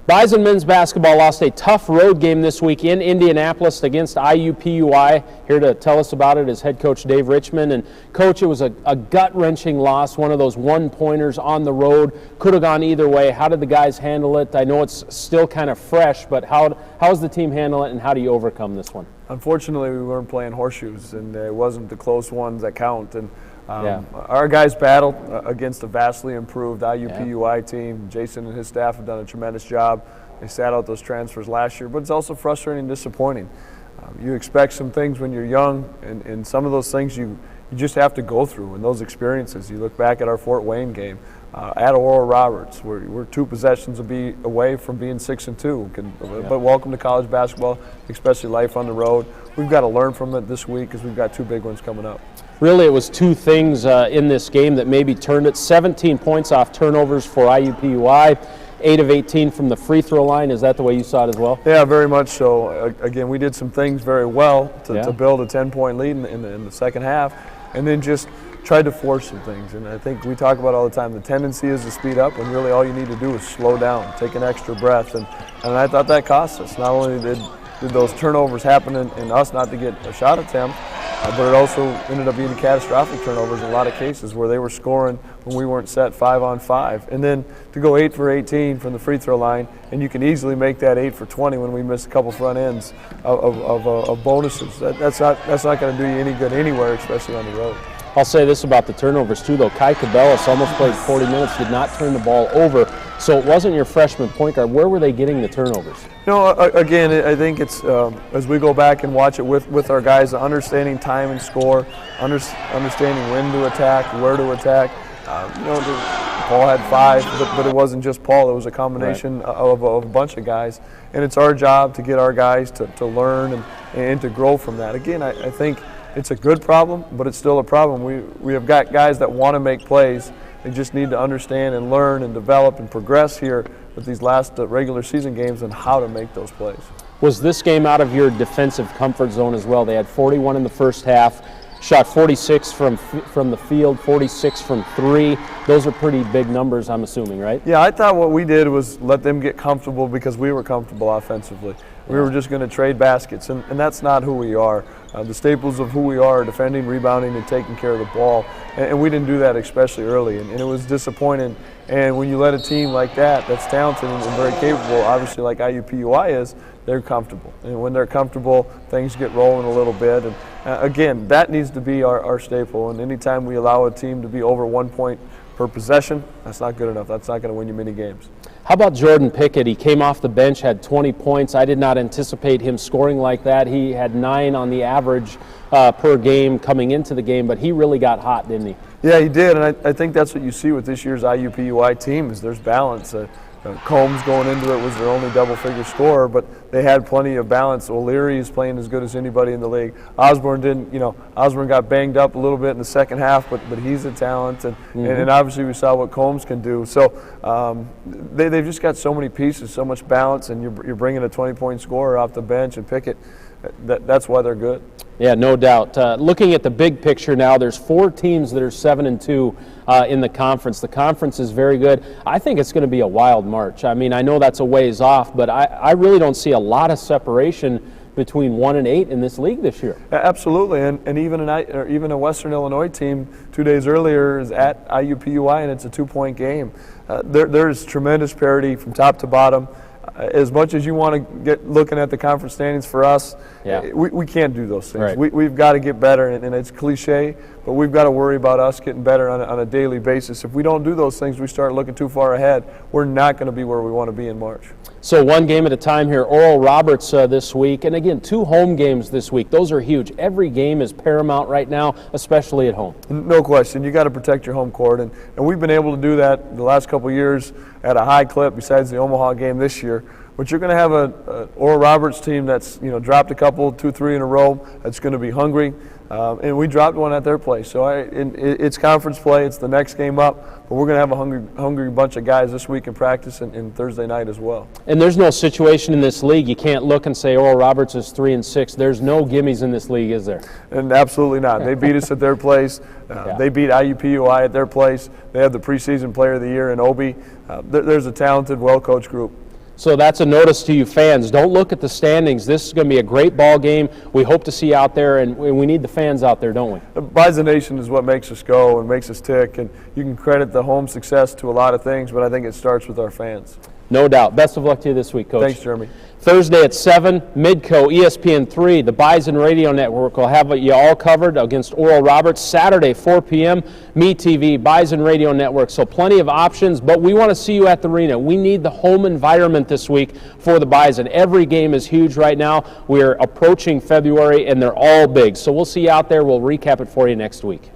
Bison men's basketball lost a tough road game this week in Indianapolis against IUPUI. Here to tell us about it is head coach Dave Richman. And coach, it was a gut-wrenching loss, one of those one-pointers on the road. Could have gone either way. How did the guys handle it? I know it's still kind of fresh, but how's the team handle it, and how do you overcome this one? Unfortunately, we weren't playing horseshoes, and it wasn't the close ones that count. And our guys battled against a vastly improved IUPUI team. Jason and his staff have done a tremendous job. They sat out those transfers last year, but it's also frustrating and disappointing. You expect some things when you're young, and some of those things you just have to go through, and those experiences. You look back at our Fort Wayne game at Oral Roberts. We're 2 possessions away from being 6-2. But welcome to college basketball, especially life on the road. We've got to learn from it this week because we've got 2 big ones coming up. Really, it was 2 things in this game that maybe turned it. 17 points off turnovers for IUPUI, 8 of 18 from the free throw line. Is that the way you saw it as well? Yeah, very much so. Again, we did some things very well to build a 10-point lead in the second half, and then just tried to force some things. And I think we talk about all the time, the tendency is to speed up, when really all you need to do is slow down, take an extra breath. And I thought that cost us. Not only did those turnovers happen and us not to get a shot attempt, but it also ended up being catastrophic turnovers in a lot of cases where they were scoring when we weren't set 5-on-5. And then to go 8 for 18 from the free throw line, and you can easily make that 8 for 20 when we miss a couple front ends of bonuses. That's not going to do you any good anywhere, especially on the road. I'll say this about the turnovers too, though. Kai Cabellas almost played 40 minutes, did not turn the ball over. So it wasn't your freshman point guard. Where were they getting the turnovers? You know, again, I think it's as we go back and watch it with our guys, understanding time and score, understanding when to attack, where to attack. Paul had 5, but it wasn't just Paul. It was a combination of a bunch of guys. And it's our job to get our guys to learn and to grow from that. Again, I think it's a good problem, but it's still a problem. We have got guys that want to make plays. They just need to understand and learn and develop and progress here with these last regular season games and how to make those plays. Was this game out of your defensive comfort zone as well? They had 41 in the first half, shot 46 from the field, 46 from 3. Those are pretty big numbers, I'm assuming, right? Yeah, I thought what we did was let them get comfortable because we were comfortable offensively. We were just going to trade baskets, and that's not who we are. The staples of who we are defending, rebounding, and taking care of the ball. And we didn't do that especially early, and it was disappointing. And when you let a team like that's talented and very capable, obviously like IUPUI is, they're comfortable. And when they're comfortable, things get rolling a little bit. And again, that needs to be our staple. And anytime we allow a team to be over 1 point per possession, that's not good enough. That's not going to win you many games. How about Jordan Pickett? He came off the bench, had 20 points. I did not anticipate him scoring like that. He had 9 on the average per game coming into the game, but he really got hot, didn't he? Yeah, he did, and I think that's what you see with this year's IUPUI team is there's balance. Combs going into it was their only double-figure scorer, but they had plenty of balance. O'Leary is playing as good as anybody in the league. Osborne didn't, Osborne got banged up a little bit in the second half, but he's a talent, and obviously we saw what Combs can do. So they've just got so many pieces, so much balance, and you're bringing a 20-point scorer off the bench and Pickett. That's why they're good. Yeah, no doubt. Looking at the big picture now, there's 4 teams that are 7-2 in the conference. The conference is very good. I think it's going to be a wild March. I mean, I know that's a ways off, but I really don't see a lot of separation between 1 and 8 in this league this year. Absolutely, and even a Western Illinois team 2 days earlier is at IUPUI, and it's a 2-point game. There's tremendous parity from top to bottom. As much as you want to get looking at the conference standings for us, we can't do those things. Right. We've got to get better, and it's cliche, but we've got to worry about us getting better on a daily basis. If we don't do those things, we start looking too far ahead, we're not going to be where we want to be in March. So 1 game at a time here. Oral Roberts this week, and again, 2 home games this week. Those are huge. Every game is paramount right now, especially at home. No question. You got to protect your home court, and we've been able to do that the last couple of years at a high clip besides the Omaha game this year. But you're going to have a Oral Roberts team that's dropped a couple, 2, 3 in a row. That's going to be hungry, and we dropped one at their place. So it's conference play. It's the next game up, but we're going to have a hungry bunch of guys this week in practice and Thursday night as well. And there's no situation in this league you can't look and say Oral Roberts is 3-6. There's no gimmies in this league, is there? And absolutely not. They beat us at their place. They beat IUPUI at their place. They have the preseason player of the year in Obi. There's a talented, well-coached group. So that's a notice to you fans. Don't look at the standings. This is going to be a great ball game. We hope to see you out there, and we need the fans out there, don't we? The Bison Nation is what makes us go and makes us tick, and you can credit the home success to a lot of things, but I think it starts with our fans. No doubt. Best of luck to you this week, Coach. Thanks, Jeremy. Thursday at 7, Midco, ESPN3, the Bison Radio Network will have you all covered against Oral Roberts. Saturday, 4 p.m., MeTV, Bison Radio Network. So plenty of options, but we want to see you at the arena. We need the home environment this week for the Bison. Every game is huge right now. We're approaching February, and they're all big. So we'll see you out there. We'll recap it for you next week.